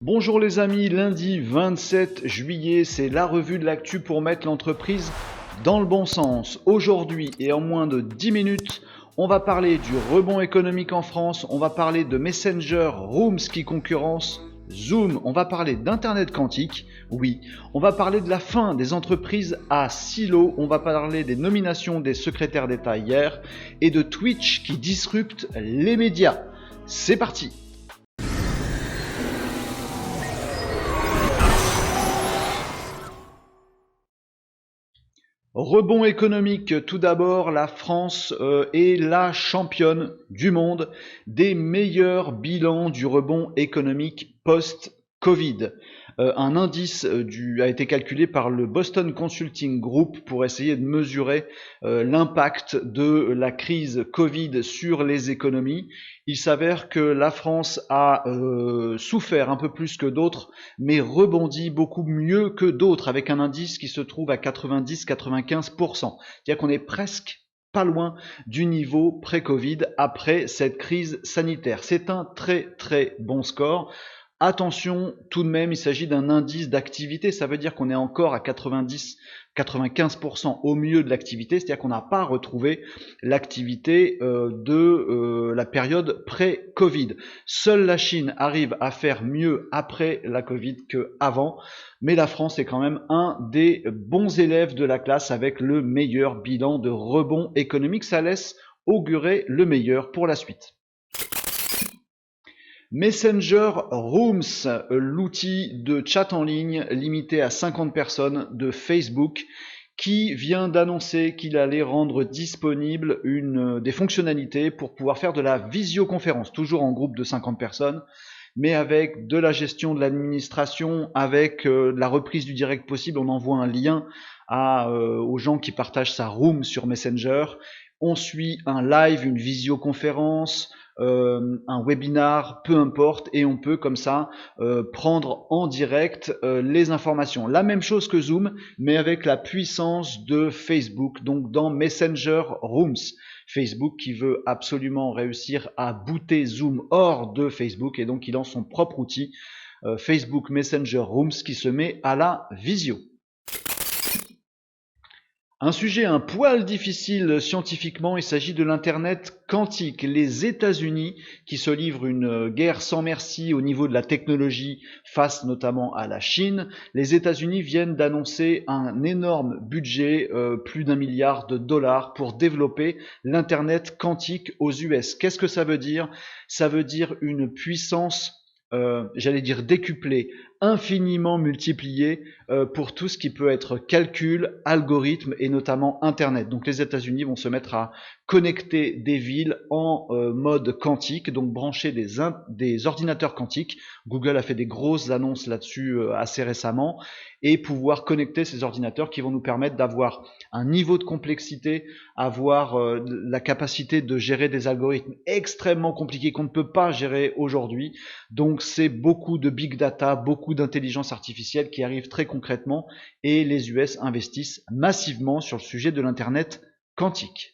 Bonjour les amis, lundi 27 juillet, c'est la revue de l'actu pour mettre l'entreprise dans le bon sens. Aujourd'hui et en moins de 10 minutes, on va parler du rebond économique en France, on va parler de Messenger Rooms qui concurrence Zoom, on va parler d'internet quantique, oui, on va parler de la fin des entreprises à silos, on va parler des nominations des secrétaires d'État hier et de Twitch qui disrupte les médias. C'est parti! Rebond économique, tout d'abord, la France est la championne du monde des meilleurs bilans du rebond économique post-Covid. Un indice a été calculé par le Boston Consulting Group pour essayer de mesurer l'impact de la crise Covid sur les économies. Il s'avère que la France a souffert un peu plus que d'autres, mais rebondi beaucoup mieux que d'autres, avec un indice qui se trouve à 90-95%. C'est-à-dire qu'on est presque pas loin du niveau pré-Covid après cette crise sanitaire. C'est un très très bon score. Attention, tout de même, il s'agit d'un indice d'activité, ça veut dire qu'on est encore à 90-95% au mieux de l'activité, c'est-à-dire qu'on n'a pas retrouvé l'activité de la période pré-Covid. Seule la Chine arrive à faire mieux après la Covid qu'avant, mais la France est quand même un des bons élèves de la classe avec le meilleur bilan de rebond économique. Ça laisse augurer le meilleur pour la suite. Messenger Rooms, l'outil de chat en ligne limité à 50 personnes de Facebook, qui vient d'annoncer qu'il allait rendre disponible des fonctionnalités pour pouvoir faire de la visioconférence, toujours en groupe de 50 personnes, mais avec de la gestion de l'administration, avec la reprise du direct possible. On envoie un lien aux gens qui partagent sa room sur Messenger. On suit un live, une visioconférence, un webinar, peu importe, et on peut comme ça prendre en direct les informations. La même chose que Zoom, mais avec la puissance de Facebook, donc dans Messenger Rooms. Facebook qui veut absolument réussir à booter Zoom hors de Facebook, et donc il lance son propre outil, Facebook Messenger Rooms, qui se met à la visio. Un sujet un poil difficile scientifiquement, il s'agit de l'Internet quantique. Les États-Unis, qui se livrent une guerre sans merci au niveau de la technologie face notamment à la Chine, les États-Unis viennent d'annoncer un énorme budget, plus d'1 milliard de dollars pour développer l'Internet quantique aux US. Qu'est-ce que ça veut dire? Ça veut dire une puissance j'allais dire décuplé, infiniment multiplié pour tout ce qui peut être calcul, algorithme et notamment Internet. Donc les États-Unis vont se mettre à connecter des villes en mode quantique, donc brancher des ordinateurs quantiques. Google a fait des grosses annonces là-dessus assez récemment, et pouvoir connecter ces ordinateurs qui vont nous permettre d'avoir un niveau de complexité, avoir la capacité de gérer des algorithmes extrêmement compliqués qu'on ne peut pas gérer aujourd'hui. Donc c'est beaucoup de big data, beaucoup d'intelligence artificielle qui arrive très concrètement, et les US investissent massivement sur le sujet de l'Internet quantique.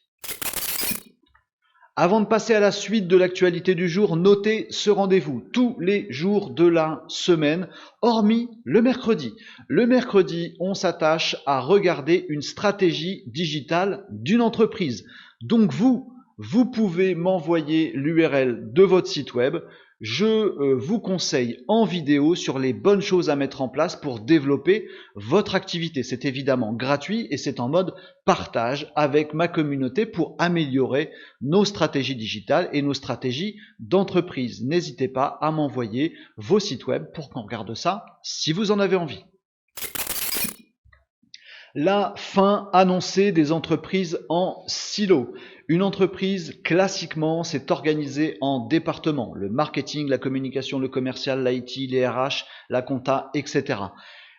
Avant de passer à la suite de l'actualité du jour, notez ce rendez-vous tous les jours de la semaine, hormis le mercredi. Le mercredi, on s'attache à regarder une stratégie digitale d'une entreprise. Donc vous pouvez m'envoyer l'URL de votre site web. Je vous conseille en vidéo sur les bonnes choses à mettre en place pour développer votre activité. C'est évidemment gratuit et c'est en mode partage avec ma communauté pour améliorer nos stratégies digitales et nos stratégies d'entreprise. N'hésitez pas à m'envoyer vos sites web pour qu'on regarde ça si vous en avez envie. La fin annoncée des entreprises en silo. Une entreprise, classiquement, s'est organisée en départements. Le marketing, la communication, le commercial, l'IT, les RH, la compta, etc.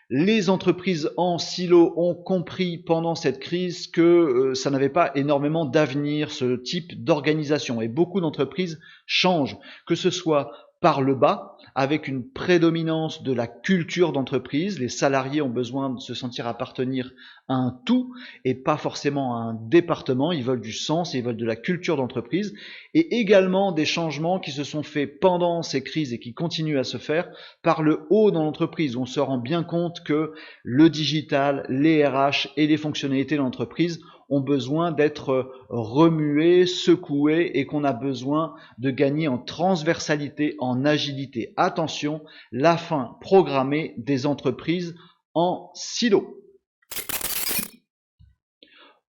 Les entreprises en silo ont compris pendant cette crise que ça n'avait pas énormément d'avenir, ce type d'organisation. Et beaucoup d'entreprises changent, que ce soit par le bas, avec une prédominance de la culture d'entreprise. Les salariés ont besoin de se sentir appartenir à un tout et pas forcément à un département. Ils veulent du sens et ils veulent de la culture d'entreprise. Et également des changements qui se sont faits pendant ces crises et qui continuent à se faire par le haut dans l'entreprise. On se rend bien compte que le digital, les RH et les fonctionnalités de l'entreprise ont besoin d'être remués, secoués et qu'on a besoin de gagner en transversalité, en agilité. Attention, la fin programmée des entreprises en silo.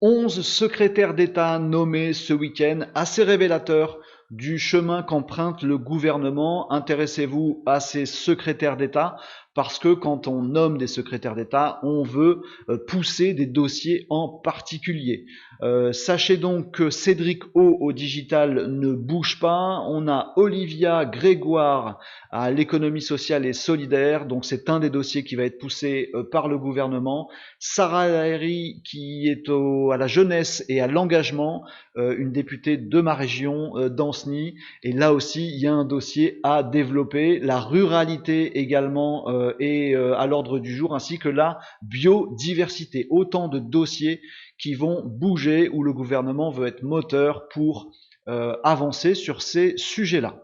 11 secrétaires d'État nommés ce week-end, assez révélateur du chemin qu'emprunte le gouvernement. Intéressez-vous à ces secrétaires d'État parce que quand on nomme des secrétaires d'État, on veut pousser des dossiers en particulier. Sachez donc que Cédric O au digital ne bouge pas. On a Olivia Grégoire à l'économie sociale et solidaire, donc c'est un des dossiers qui va être poussé par le gouvernement. Sarah El Haïry qui est à la jeunesse et à l'engagement, une députée de ma région, d'Ancenis, et là aussi il y a un dossier à développer. La ruralité également est à l'ordre du jour, ainsi que la biodiversité. Autant de dossiers qui vont bouger, où le gouvernement veut être moteur pour avancer sur ces sujets-là.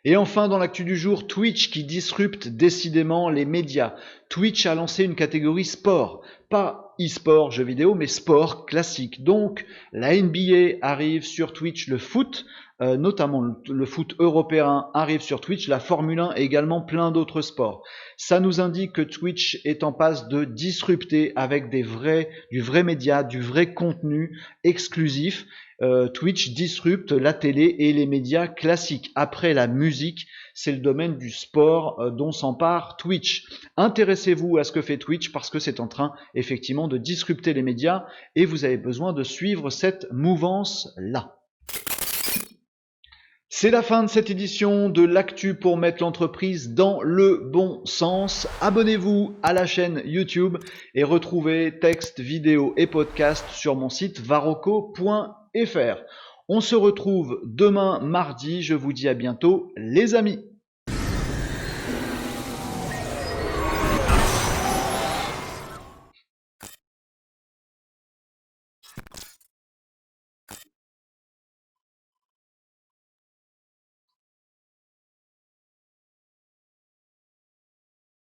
Et enfin, dans l'actu du jour, Twitch qui disrupte décidément les médias. Twitch a lancé une catégorie sport, pas e-sport, jeux vidéo, mais sport classique. Donc, la NBA arrive sur Twitch, le foot, notamment le foot européen arrive sur Twitch, la Formule 1 et également plein d'autres sports. Ça nous indique que Twitch est en passe de disrupter avec du vrai média, du vrai contenu exclusif. Twitch disrupte la télé et les médias classiques. Après la musique, c'est le domaine du sport dont s'empare Twitch. Intéressez-vous à ce que fait Twitch parce que c'est en train effectivement de disrupter les médias et vous avez besoin de suivre cette mouvance-là. C'est la fin de cette édition de l'actu pour mettre l'entreprise dans le bon sens. Abonnez-vous à la chaîne YouTube et retrouvez textes, vidéos et podcasts sur mon site varroco.fr. On se retrouve demain mardi. Je vous dis à bientôt les amis.